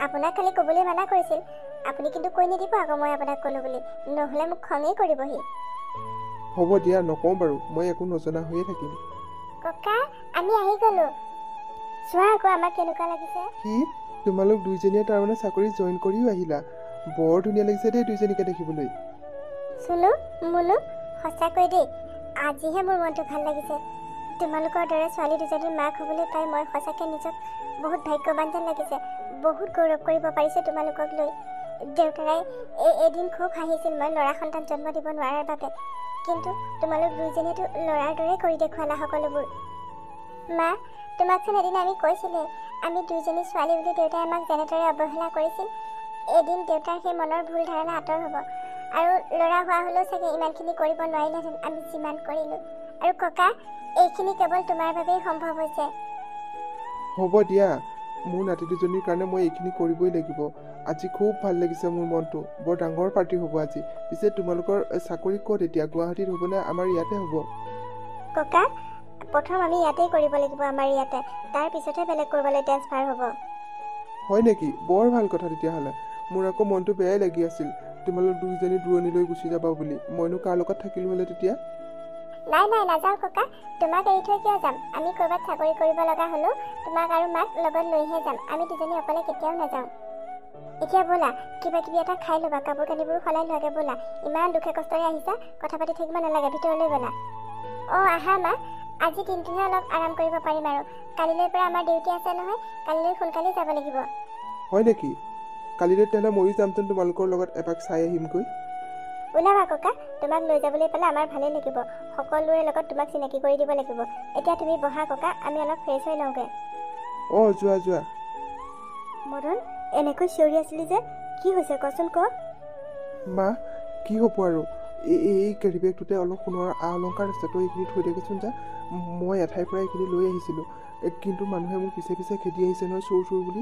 আপোনাক খালি ক'বলৈ মানা কৰিছিল। আপুনি কিন্তু কৈ নিদিব আকৌ মই আপোনাক ক'লোঁ বুলি, নহ'লে মোক খঙেই কৰিবহি। হ'ব দিয়া, নকওঁ বাৰু। মই একো নজনা হৈয়ে থাকিম। ককা আমি আহি গ'লো চোৱা আকৌ আমাক কেনেকুৱা লাগিছে কি তোমালোক দুইজনীয়ে তাৰমানে চাকৰি জইন কৰিও আহিলা বৰ ধুনীয়া লাগিছে দেই দুইজনীকে দেখিবলৈ চুনু মুনু সঁচাকৈ দেই আজিহে মোৰ মনটো ভাল লাগিছে তোমালোকৰ দৰে ছোৱালী দুজনীৰ মাক হ'বলৈ পাই মই সঁচাকৈ নিজক বহুত ভাগ্যৱান যেন লাগিছে বহুত গৌৰৱ কৰিব পাৰিছোঁ তোমালোকক লৈ দেউতাৰাই এদিন খুব হাঁহিছিল মই ল'ৰা সন্তান জন্ম দিব নোৱাৰাৰ বাবে কিন্তু তোমালোক দুইজনীয়েতো ল'ৰাৰ দৰে কৰি দেখুৱালা সকলোবোৰ মা তোমাকচোন এদিন আমি কৈছিলোঁৱে আমি দুইজনী ছোৱালী বুলি দেউতাই আমাক যেনেদৰে অৱহেলা কৰিছিল এদিন দেউতাৰ সেই মনৰ ভুল ধাৰণা আঁতৰ হ'ব আৰু ল'ৰা হোৱা হ'লেও চাগে ইমানখিনি কৰিব নোৱাৰিলেহেঁতেন আমি যিমান কৰিলোঁ আৰু ককা এইখিনি কেৱল তোমাৰ বাবেই সম্ভৱ হৈছে হ'ব দিয়া মোৰ নাতি দুজনীৰ কাৰণে মই এইখিনি কৰিবই লাগিব আজি খুব ভাল লাগিছে মোৰ মনটো বৰ ডাঙৰ পাৰ্টি হ'ব আজি পিছে তোমালোকৰ চাকৰি ক'ত এতিয়া গুৱাহাটীত হ'বনে আমাৰ ইয়াতে হ'ব ককা প্ৰথম আমি ইয়াতেই কৰিব লাগিব আমাৰ ইয়াতে তাৰপিছতহে বেলেগ ক'ৰবালৈ ট্ৰেন্সফাৰ হ'ব হয় নেকি বৰ ভাল কথা তেতিয়াহ'লে মোৰ আকৌ মনটো বেয়াই লাগি আছিল তোমালোক দুইজনী দূৰণিলৈ গুচি যাবা বুলি মইনো কাৰ লগত থাকিলোঁ হ'লে তেতিয়া নাই নাযাওঁ ককা তোমাক এৰি থৈ কিয় যাম আমি ক'ৰবাত চাকৰি কৰিব লগা হ'লেও তোমাক আৰু মাক লগত লৈহে যাম আমি দুজনী অকলে কেতিয়াও নাযাওঁ এতিয়া ব'লা কিবা কিবি এটা খাই ল'বা কাপোৰ কানিবোৰ সলাই লোৱাগে ব'লা ইমান দুখে কষ্টৰে আহিছা কথা পাতি থাকিব নালাগে ভিতৰলৈ ব'লা অঁ আহা মা আজি দিনটোহে অলপ আৰাম কৰিব পাৰিম আৰু কালিলৈ পৰা আমাৰ ডিউটি আছে নহয় কালিলৈ সোনকালে যাব লাগিব হয় নেকি কালিলৈ তেতিয়াহ'লে ময়ো যামচোন তোমালোকৰ লগত এপাক চাই আহিমগৈ ওলাবা ককা তোমাক লৈ যাবলৈ পালে আমাৰ ভালেই লাগিব সকলোৰে লগত তোমাক চিনাকি কৰি দিব লাগিব এতিয়া তুমি বহা ককা আমি অলপ ফ্ৰেছ হৈ লওঁগৈ অঁ যোৱা মদন এনেকৈ চিঞৰি আছিলি যে কি হৈছে কচোন ক মা কি হ'ব আৰু এই কেৰি বেগটোতে অলপ সোণৰ আ অলংকাৰ আছে তই এইখিনি থৈ দেগেচোন যা মই এঠাইৰ পৰা এইখিনি লৈ আহিছিলোঁ কিন্তু মানুহে মোক পিছে পিছে খেদি আহিছে নহয় চোৰ বুলি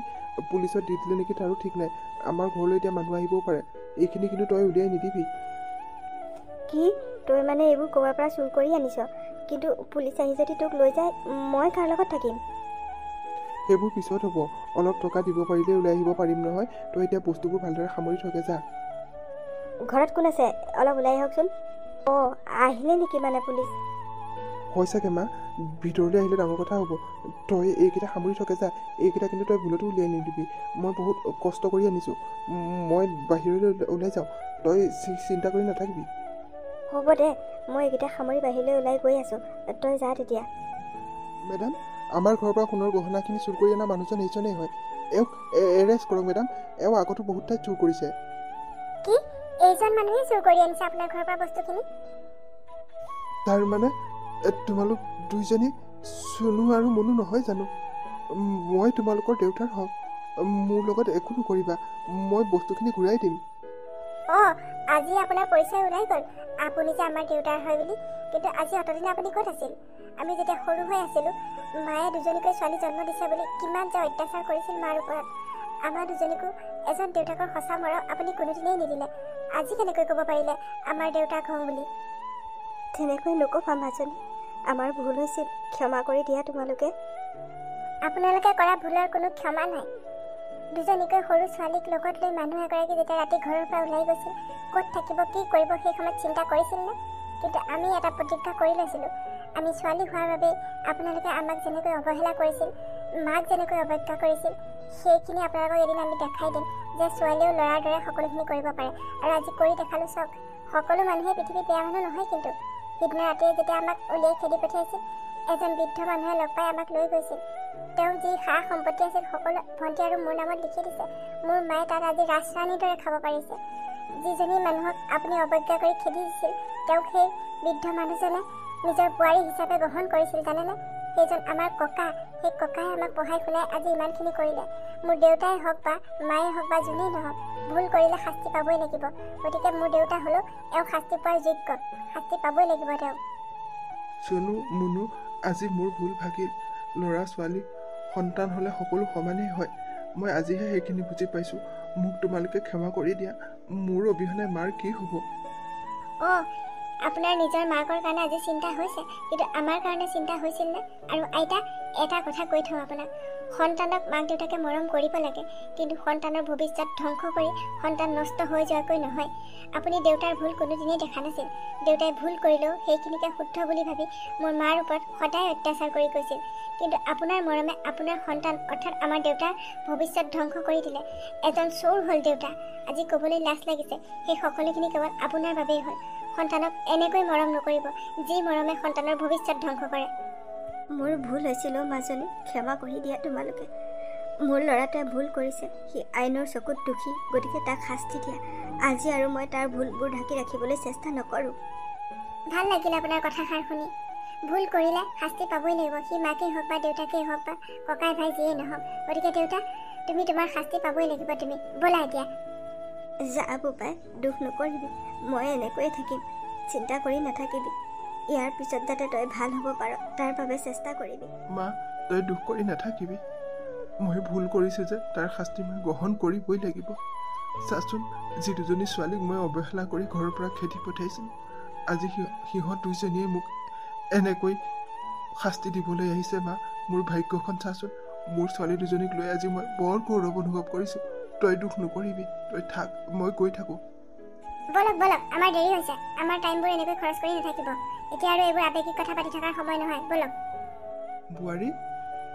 পুলিচত দি দিলে নেকি তাৰো ঠিক নাই আমাৰ ঘৰলৈ এতিয়া মানুহ আহিবও পাৰে এইখিনি কিন্তু তই উলিয়াই নিদিবি কি তই মানে এইবোৰ ক'ৰবাৰ পৰা চুৰ কৰি আনিছ কিন্তু পুলিচ আহি যদি তোক লৈ যায় মই কাৰ লগত থাকিম সেইবোৰ পিছত হ'ব অলপ টকা দিব পাৰিলে ওলাই আহিব পাৰিম নহয় তই এতিয়া বস্তুবোৰ ভালদৰে সামৰি থকে যা ঘৰত কোন আছে অলপ ওলাই আহকচোন অঁ আহিলে নেকি মানে পুলিচ হয় চাগে মা ভিতৰলৈ আহিলে ডাঙৰ কথা হ'ব তই এইকেইটা সামৰি থকে যা এইকেইটা কিন্তু তই ভুলতো উলিয়াই নিদিবি মই বহুত কষ্ট কৰি আনিছোঁ মই বাহিৰলৈ ওলাই যাওঁ তই চিন্তা কৰি নাথাকিবি হ'ব দে মই এইকেইটা সামৰি বাহিৰলৈ ওলাই গৈ আছোঁ তই যা তেতিয়া মেডাম আমাৰ ঘৰৰ পৰা সোণৰ গহনাখিনি চুৰ কৰি অনা মানুহজন এইজনেই হয় এওঁক এৰেষ্ট কৰক মেডাম এওঁ আগতো বহুত ঠাইত চুৰ কৰিছে কি এইজন মানুহে চুৰ কৰি আনিছে আপোনাৰ ঘৰৰ পৰা বস্তুখিনি তাৰ মানে তোমালোক দুইজনী চুনু আৰু মনু নহয় জানো মই তোমালোকৰ দেউতাৰ হওক মোৰ লগত একো নকৰিবা মই বস্তুখিনি ঘূৰাই দিম অঁ আজি আপোনাৰ পৰিচয় ওলাই গ'ল আপুনি যে আমাৰ দেউতাৰ হয় বুলি কিন্তু আজি অতদিনে আপুনি ক'ত আছিল আমি যেতিয়া সৰু হৈ আছিলোঁ মায়ে দুজনীকৈ ছোৱালী জন্ম দিছে বুলি কিমান যে অত্যাচাৰ কৰিছিল মাৰ ওপৰত আমাৰ দুজনীকো এজন দেউতাকৰ সঁচা মৰম আপুনি কোনোদিনেই নিদিলে আজি কেনেকৈ ক'ব পাৰিলে আমাৰ দেউতাক হওঁ বুলি তেনেকৈ নক'বা মাজনী আমাৰ ভুল হৈছিল ক্ষমা কৰি দিয়া তোমালোকে আপোনালোকে কৰা ভুলৰ কোনো ক্ষমা নাই দুজনীকৈ সৰু ছোৱালীক লগত লৈ মানুহ এগৰাকী যেতিয়া ৰাতি ঘৰৰ পৰা ওলাই গৈছিল ক'ত থাকিব কি কৰিব সেই সময়ত চিন্তা কৰিছিল নে কিন্তু আমি এটা প্ৰতিজ্ঞা কৰি লৈছিলোঁ আমি ছোৱালী হোৱাৰ বাবে আপোনালোকে আমাক যেনেকৈ অৱহেলা কৰিছিল মাক যেনেকৈ অৱজ্ঞা কৰিছিল সেইখিনি আপোনালোকক এদিন আমি দেখাই দিম যে ছোৱালীয়েও ল'ৰাৰ দৰে সকলোখিনি কৰিব পাৰে আৰু আজি কৰি দেখালোঁ চাওক সকলো মানুহে পৃথিৱীত বেয়া মানুহ নহয় কিন্তু সিদিনা ৰাতিয়ে যেতিয়া আমাক উলিয়াই খেদি পঠিয়াইছিল এজন বৃদ্ধ মানুহে লগ পাই আমাক লৈ গৈছিল তেওঁ যি সা সম্পত্তি আছিল সকলো ভণ্টি আৰু মোৰ নামত লিখি দিছে মোৰ মায়ে তাত আজি ৰাজৰাণীৰ দৰে খাব পাৰিছে যিজনী মানুহক আপুনি অৱজ্ঞা কৰি খেদি দিছিল তেওঁক সেই বৃদ্ধ মানুহজনে নিজৰ বোৱাৰী হিচাপে গ্ৰহণ কৰিছিল জানেনে সেইজন আমাৰ ককা সেই ককাই আমাক পঢ়াই শুনাই আজি ইমানখিনি কৰিলে মোৰ দেউতাই হওক বা মায়ে হওক বা যোনেই নহওক ভুল কৰিলে শাস্তি পাবই লাগিব গতিকে মোৰ দেউতা হ'লেও এওঁ শাস্তি পোৱাৰ যোগ্য শাস্তি পাবই লাগিব তেওঁ চনু মুনু আজি মোৰ ভুল ভাগিল ল'ৰা ছোৱালী সন্তান হ'লে সকলো সমানেই হয় মই আজিহে সেইখিনি বুজি পাইছোঁ মোক তোমালোকে ক্ষমা কৰি দিয়া মোৰ অবিহনে মাৰ কি হ'ব অঁ আপোনাৰ নিজৰ মাকৰ কাৰণে আজি চিন্তা হৈছে, কিন্তু আমাৰ কাৰণে চিন্তা হৈছিল নে? আৰু আইতা, এটা কথা কৈ থওঁ আপোনাক, সন্তানক মাক দেউতাকে মৰম কৰিব লাগে, কিন্তু সন্তানৰ ভৱিষ্যত ধ্বংস কৰি সন্তান নষ্ট হৈ যোৱাকৈ নহয়। আপুনি দেউতাৰ ভুল কোনোদিনেই দেখা নাছিল। দেউতাই ভুল কৰিলেও সেইখিনিকে শুদ্ধ বুলি ভাবি মোৰ মাৰ ওপৰত সদায় অত্যাচাৰ কৰি গৈছিল, কিন্তু আপোনাৰ মৰমে আপোনাৰ সন্তান অৰ্থাৎ আমাৰ দেউতাৰ ভৱিষ্যত ধ্বংস কৰি দিলে। এজন চোৰ হ'ল দেউতা। আজি ক'বলৈ লাজ লাগিছে, সেই সকলোখিনি কেৱল আপোনাৰ বাবেই হ'ল। সন্তানক এনেকৈ মৰম নকৰিব, যি মৰমে সন্তানৰ ভৱিষ্যত ধ্বংস কৰে। মোৰ ভুল হৈছিল মাজনী, ক্ষমা কৰি দিয়া তোমালোকে। মোৰ ল'ৰাটোৱে ভুল কৰিছে, সি আইনৰ চকুত দোষী, গতিকে তাক শাস্তি দিয়া। আজি আৰু মই তাৰ ভুলবোৰ ঢাকি ৰাখিবলৈ চেষ্টা নকৰোঁ। ভাল লাগিল আপোনাৰ কথাষাৰ শুনি। ভুল কৰিলে শাস্তি পাবই লাগিব, সি মাকেই হওক বা দেউতাকেই হওক বা ককাই ভাই যিয়েই নহওক। গতিকে দেউতা, তুমি তোমাৰ শাস্তি পাবই লাগিব। তুমি ব'লা এতিয়া। যা বোপাই, দুখ নকৰিবি, মই এনেকৈয়ে থাকিম, চিন্তা কৰি নাথাকিবি। ইয়াৰ পিছত যাতে তই ভাল হ'ব পাৰ তাৰ বাবে চেষ্টা কৰিবি। মা, তই দুখ কৰি নাথাকিবি। মই ভুল কৰিছোঁ যে তাৰ শাস্তি মই গ্ৰহণ কৰিবই লাগিব। চাচোন, যি দুজনী ছোৱালীক মই অৱহেলা কৰি ঘৰৰ পৰা খেদি পঠাইছিলোঁ, আজি সিহঁত দুইজনীয়ে মোক এনেকৈ শাস্তি দিবলৈ আহিছে। মা, মোৰ ভাগ্যখন চাচোন, মোৰ ছোৱালী দুজনীক লৈ আজি মই বৰ গৌৰৱ অনুভৱ কৰিছোঁ। তই দুখ নকৰিবি, তই থাক, মই গৈ থাকোঁ। বলক বলক, আমাৰ দেৰি হৈছে। আমাৰ টাইমবোৰ এনেকৈ খৰচ কৰি নাথাকিব। এতিয়া আৰু এইবোৰ আৱেগিক কথা পাতি থকাৰ সময় নহয়, বলক। বোৱাৰী,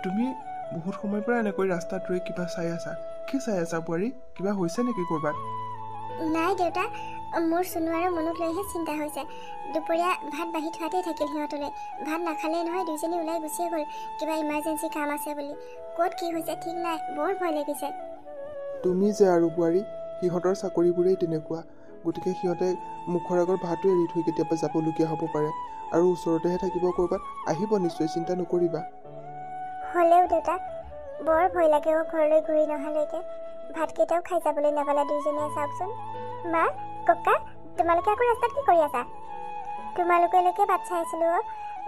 তুমি বহুত সময়ৰ পৰা এনেকৈ ৰাস্তাত ৰৈ কিবা চাই আছা। কি চাই আছা বোৱাৰী? কিবা হৈছে নেকি ক'ৰবাত? নাই দেউতা, মোৰ চুনু আৰু মনুক লৈহে চিন্তা হৈছে। দুপৰীয়া ভাত বাঢ়ি থোৱাতেই থাকিল সিহঁতলৈ। ভাত নাখালেই নহয়, দুইজনী ওলাই গুচিয়ে গ'ল কিবা ইমাৰ্জেঞ্চি কাম আছে বুলি। ক'ত কি হৈছে ঠিক নাই, বৰ ভয় লাগিছে। তুমি যে আৰু বোৱাৰী, সিহঁতৰ চাকৰিবোৰেই তেনেকুৱা। গতিকে সিহঁতে মুখৰ আগৰ ভাতো এৰি থৈ কেতিয়াবা যাবলগীয়া হ'ব পাৰে, আৰু ওচৰতেহে থাকিব ক'ৰবাত। আহিব নিশ্চয়, চিন্তা নকৰিবা। হ'লেও দেউতা, বৰ ভয় লাগে ঘৰলৈ ঘূৰি নহালৈকে। ভাতকেইটাও খাই যাবলৈ নাপালা দুইজনীয়ে, চাওকচোন। মা, ককা, তোমালোকে আকৌ ৰাস্তাত কি কৰি আছা? তোমালোকলৈকে বাট চাই আছিলোঁ।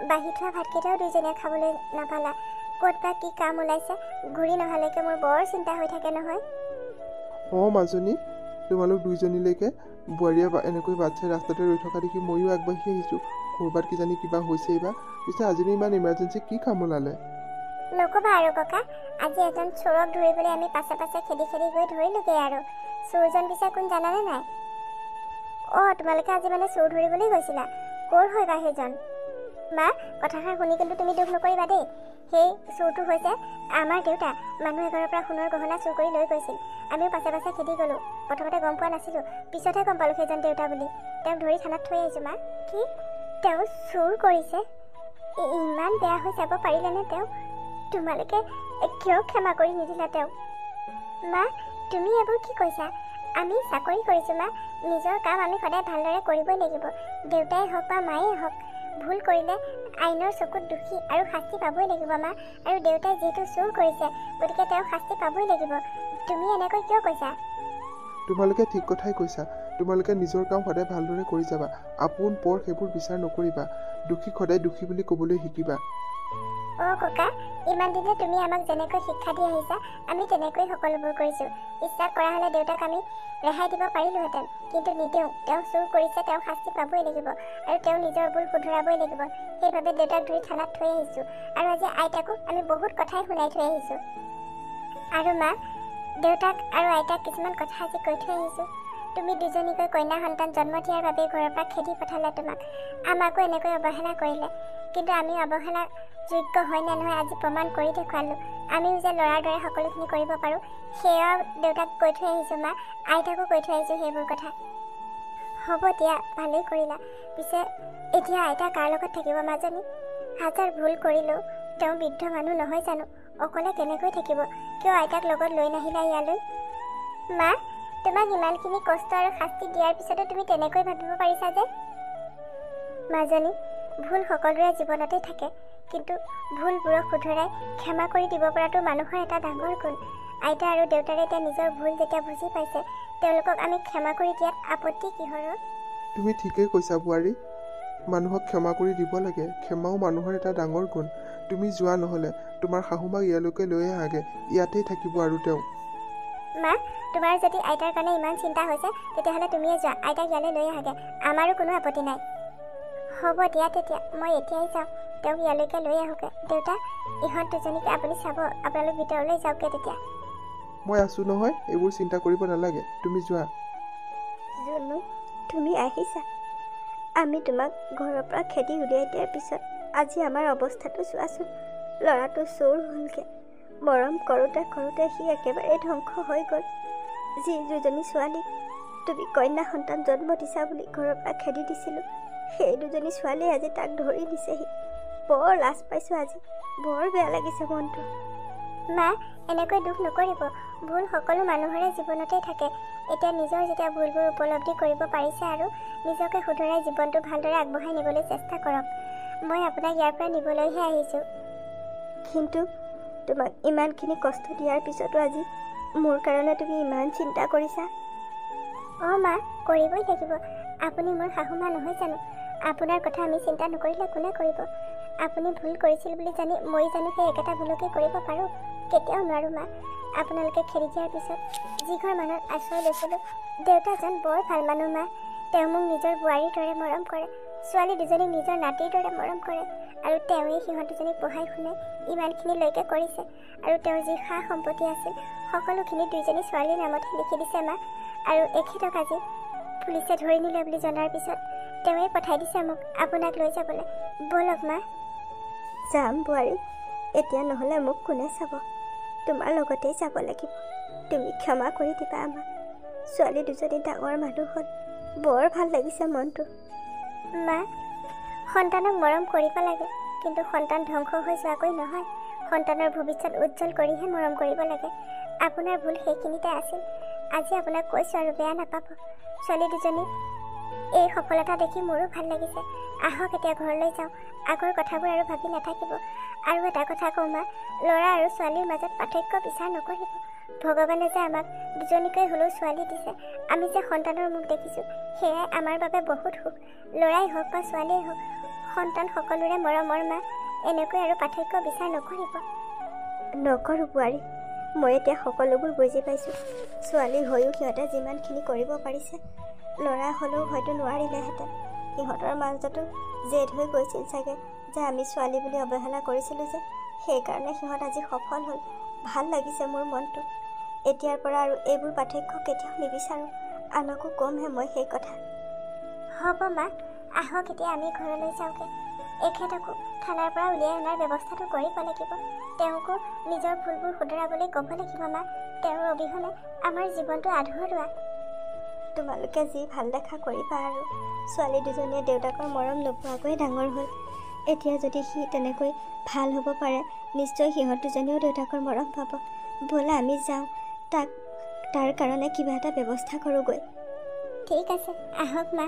বাঢ়ি থোৱা ভাতকেইটাও দুইজনীয়ে খাবলৈ নাপালা। ক'ত বা কি কাম ওলাইছে, ঘূৰি নহালৈকে মোৰ বৰ চিন্তা হৈ থাকে নহয়। অঁ মাজনী, তোমালোক দুইজনীলৈকে বোৱাৰীয়ে এনেকৈ বাট চাই ৰাস্তাতে ৰৈ থকা দেখি ময়ো আগবাঢ়ি আহিছোঁ। ক'ৰবাত কিজানি কিবা হৈছেই বা। পিছে আজিনো ইমান ইমাৰ্জেঞ্চি কি কাম ওলালে? নক'বা আৰু ককা, আজি এজন চোৰক ধৰিবলৈ আমি পাছে পাছে খেদি খেদি গৈ ধৰিলোগৈ আৰু। চোৰজন পিছে কোন জানানে নাই? অঁ, তোমালোকে আজি মানে চোৰ ধৰিবলৈ গৈছিলা? ক'ৰ হয় বা সেইজন? মা, কথাষাৰ শুনি কিন্তু তুমি দুখ নকৰিবা দেই। সেই চোৰটো হৈছে আমাৰ দেউতা। মানুহ এঘৰৰ পৰা সোণৰ গহনা চুৰ কৰি লৈ গৈছিল। আমিও পাছে পাছে খেদি গ'লোঁ। প্ৰথমতে গম পোৱা নাছিলোঁ, পিছতহে গম পালোঁ সেইজন দেউতা বুলি। তেওঁক ধৰি থানাত থৈ আহিছোঁ। মা, কি তেওঁ চুৰ কৰিছে? ইমান বেয়া হৈ যাব পাৰিলেনে তেওঁ? তোমালোকে কিয় ক্ষমা কৰি নিদিলা তেওঁক? মা, তুমি এইবোৰ কি কৈছা? আমি চাকৰি কৰিছোঁ মা, নিজৰ কাম আমি সদায় ভালদৰে কৰিবই লাগিব। দেউতাই হওক বা মায়েই হওক, ভুল কৰিলে আইনৰ চকুত দোষী আৰু শাস্তি পাবই লাগিব মা। আৰু দেউতাই যিহেতু চুৰ কৰিছে, গতিকে তেওঁ শাস্তি পাবই লাগিব। তুমি এনেকৈ কিয় কৈছা? তোমালোকে ঠিক কথাই কৈছা। তোমালোকে নিজৰ কাম সদায় ভালদৰে কৰি যাবা। আপোন পৰ সেইবোৰ বিচাৰ নকৰিবা। দোষীক সদায় দোষী বুলি ক'বলৈ শিকিবা। অঁ ককা, ইমান দিনে তুমি আমাক যেনেকৈ শিক্ষা দি আহিছা, আমি তেনেকৈ সকলোবোৰ কৰিছোঁ। ইচ্ছা কৰা হ'লে দেউতাক আমি ৰেহাই দিব পাৰিলোহেঁতেন, কিন্তু নিদিওঁ। তেওঁ চুৰ কৰিছে, তেওঁ শাস্তি পাবই লাগিব, আৰু তেওঁ নিজৰ ভুল শুধৰাবই লাগিব। সেইবাবে দেউতাক ধৰি থানাত থৈ আহিছোঁ, আৰু আজি আইতাকো আমি বহুত কথাই শুনাই থৈ আহিছোঁ। আৰু মা, দেউতাক আৰু আইতাক কিছুমান কথা আজি কৈ থৈ আহিছোঁ। তুমি দুজনীকৈ কন্যা সন্তান জন্ম দিয়াৰ বাবে ঘৰৰ পৰা খেদি পঠালে তোমাক। আমাকো এনেকৈ অৱহেলা কৰিলে, কিন্তু আমি অৱহেলা যোগ্য হয় নে নহয় আজি প্ৰমাণ কৰি দেখুৱালোঁ। আমিও যে ল'ৰাৰ দৰে সকলোখিনি কৰিব পাৰোঁ, সেয়াও দেউতাক কৈ থৈ আহিছোঁ। মা, আইতাকো কৈ থৈ আহিছোঁ সেইবোৰ কথা। হ'ব দিয়া, ভালেই কৰিলা। পিছে এতিয়া আইতা কাৰ লগত থাকিব মাজনী? হাজাৰ ভুল কৰিলেও তেওঁ বৃদ্ধ মানুহ নহয় জানো? অকলে কেনেকৈ থাকিব? কিয় আইতাক লগত লৈ নাহিলা ইয়ালৈ? মা, তোমাক ইমানখিনি কষ্ট আৰু শাস্তি দিয়াৰ পিছতো তুমি তেনেকৈ ভাবিব পাৰিছা যে? মাজনী, ভুল সকলোৰে জীৱনতেই থাকে, কিন্তু ভুলবোৰক শুধৰাই ক্ষমা কৰি দিব পৰাটো মানুহৰ এটা ডাঙৰ গুণ। আইতা আৰু দেউতাৰে এতিয়া নিজৰ ভুল যেতিয়া বুজি পাইছে, তেওঁলোকক আমি ক্ষমা কৰি দিয়াত আপত্তি কিহৰ? তুমি ঠিকেই কৈছা বোৱাৰী। মানুহক ক্ষমা কৰি দিব লাগে। ক্ষমাও মানুহৰ এটা ডাঙৰ গুণ। তুমি যোৱা নহ'লে তোমাৰ শাহুমাক ইয়ালৈকে লৈ আহাগে, ইয়াতেই থাকিব আৰু তেওঁ। মা, তোমাৰ যদি আইতাৰ কাৰণে ইমান চিন্তা হৈছে, তেতিয়াহ'লে তুমিয়ে যোৱা, আইতাক ইয়ালৈ লৈ আহাগে। আমাৰো কোনো আপত্তি নাই। হ'ব দিয়া তেতিয়া মই এতিয়াই যাওঁ তেওঁক ইয়ালৈকে লৈ আহোঁগৈ দেউতা ইহঁত দুজনীকে আপুনি চাব আপোনালোক ভিতৰলৈ যাওকগৈ তেতিয়া মই আছোঁ নহয় এইবোৰ চিন্তা কৰিব নালাগে তুমি যোৱা জুনু তুমি আহিছা আমি তোমাক ঘৰৰ পৰা খেদি উলিয়াই দিয়াৰ পিছত আজি আমাৰ অৱস্থাটো চোৱাচোন ল'ৰাটো চোৰ হ'লগৈ মৰম কৰোঁতে কৰোঁতে সি একেবাৰে ধ্বংস হৈ গ'ল যি দুজনী ছোৱালীক তুমি কন্যা সন্তান জন্ম দিছা বুলি ঘৰৰ পৰা খেদি দিছিলোঁ সেই দুজনী ছোৱালীয়ে আজি তাক ধৰি নিছেহি বৰ লাজ পাইছোঁ আজি বৰ বেয়া লাগিছে মনটো মা এনেকৈ দুখ নকৰিব ভুল সকলো মানুহৰে জীৱনতেই থাকে এতিয়া নিজৰ যেতিয়া ভুলবোৰ উপলব্ধি কৰিব পাৰিছে আৰু নিজকে শুধৰাই জীৱনটো ভালদৰে আগবঢ়াই নিবলৈ চেষ্টা কৰক মই আপোনাক ইয়াৰ পৰা নিবলৈহে আহিছোঁ কিন্তু তোমাক ইমানখিনি কষ্ট দিয়াৰ পিছতো আজি মোৰ কাৰণে তুমি ইমান চিন্তা কৰিছা অঁ মা কৰিবই লাগিব আপুনি মোৰ শাহু মা নহয় জানো আপোনাৰ কথা আমি চিন্তা নকৰিলে কোনে কৰিব আপুনি ভুল কৰিছিল বুলি জানি মই জানো সেই একেটা ভুলকে কৰিব পাৰোঁ কেতিয়াও নোৱাৰোঁ মা আপোনালোকে খেদি দিয়াৰ পিছত যি ঘৰ মানুহত আশ্ৰয় লৈছিলোঁ দেউতাজন বৰ ভাল মানুহ মা তেওঁ মোক নিজৰ বোৱাৰীৰ দৰে মৰম কৰে ছোৱালী দুজনীক নিজৰ নাতিৰ দৰে মৰম কৰে আৰু তেওঁৱেই সিহঁত দুজনীক পঢ়াই শুনাই ইমানখিনিলৈকে কৰিছে আৰু তেওঁৰ যি সা সম্পত্তি আছিল সকলোখিনি দুইজনী ছোৱালীৰ নামতহে লিখি দিছে মা আৰু এখেতক আজি পুলিচে ধৰি নিলে বুলি জনাৰ পিছত তেওঁৱে পঠাই দিছে মোক আপোনাক লৈ যাবলৈ ব'লক মা যাম বোৱাৰী এতিয়া নহ'লে মোক কোনে চাব তোমাৰ লগতেই যাব লাগিব তুমি ক্ষমা কৰি দিবা আমাক ছোৱালী দুজনী ডাঙৰ মানুহ হ'ল বৰ ভাল লাগিছে মনটো মা সন্তানক মৰম কৰিব লাগে কিন্তু সন্তান ধ্বংস হৈ যোৱাকৈ নহয় সন্তানৰ ভৱিষ্যত উজ্জ্বল কৰিহে মৰম কৰিব লাগে আপোনাৰ ভুল সেইখিনিতে আছিল আজি আপোনাক কৈছোঁ আৰু বেয়া নাপাব ছোৱালী দুজনী এই সফলতা দেখি মোৰো ভাল লাগিছে আহক এতিয়া ঘৰলৈ যাওঁ আগৰ কথাবোৰ আৰু ভাবি নাথাকিব আৰু এটা কথা কওঁ মা ল'ৰা আৰু ছোৱালীৰ মাজত পাৰ্থক্য বিচাৰ নকৰিব ভগৱানে যে আমাক দুজনীকৈ হ'লেও ছোৱালী দিছে আমি যে সন্তানৰ মুখ দেখিছোঁ সেয়াই আমাৰ বাবে বহুত সুখ ল'ৰাই হওক বা ছোৱালীয়েই হওক সন্তান সকলোৰে মৰমৰ মা এনেকৈ আৰু পাৰ্থক্য বিচাৰ নকৰিব নকৰোঁ বোৱাৰী মই এতিয়া সকলোবোৰ বুজি পাইছোঁ ছোৱালী হৈও সিহঁতে যিমানখিনি কৰিব পাৰিছে ল'ৰা হ'লেও হয়তো নোৱাৰিলেহেঁতেন সিহঁতৰ মাজতো জেদ হৈ গৈছিল চাগে যে আমি ছোৱালী বুলি অৱহেলা কৰিছিলোঁ যে সেইকাৰণে সিহঁত আজি সফল হ'ল ভাল লাগিছে মোৰ মনটো এতিয়াৰ পৰা আৰু এইবোৰ পাৰ্থক্য কেতিয়াও নিবিচাৰোঁ আনকো ক'মহে মই সেই কথা হ'ব মা আহক এতিয়া আমি ঘৰলৈ যাওঁগৈ এখেতকো থানাৰ পৰা উলিয়াই অনাৰ ব্যৱস্থাটো কৰিব লাগিব তেওঁকো নিজৰ ভুলবোৰ শুধৰাবলৈ ক'ব লাগিব মা তেওঁৰ অবিহনে আমাৰ জীৱনটো আধৰুৱা তোমালোকে যি ভাল দেখা কৰিবা আৰু ছোৱালী দুজনীয়ে দেউতাকৰ মৰম নোপোৱাকৈ ডাঙৰ হ'ল এতিয়া যদি সি তেনেকৈ ভাল হ'ব পাৰে নিশ্চয় সিহঁত দুজনীও দেউতাকৰ মৰম পাব ব'লা আমি যাওঁ তাৰ কাৰণে কিবা এটা ব্যৱস্থা কৰোঁগৈ ঠিক আছে আহক মা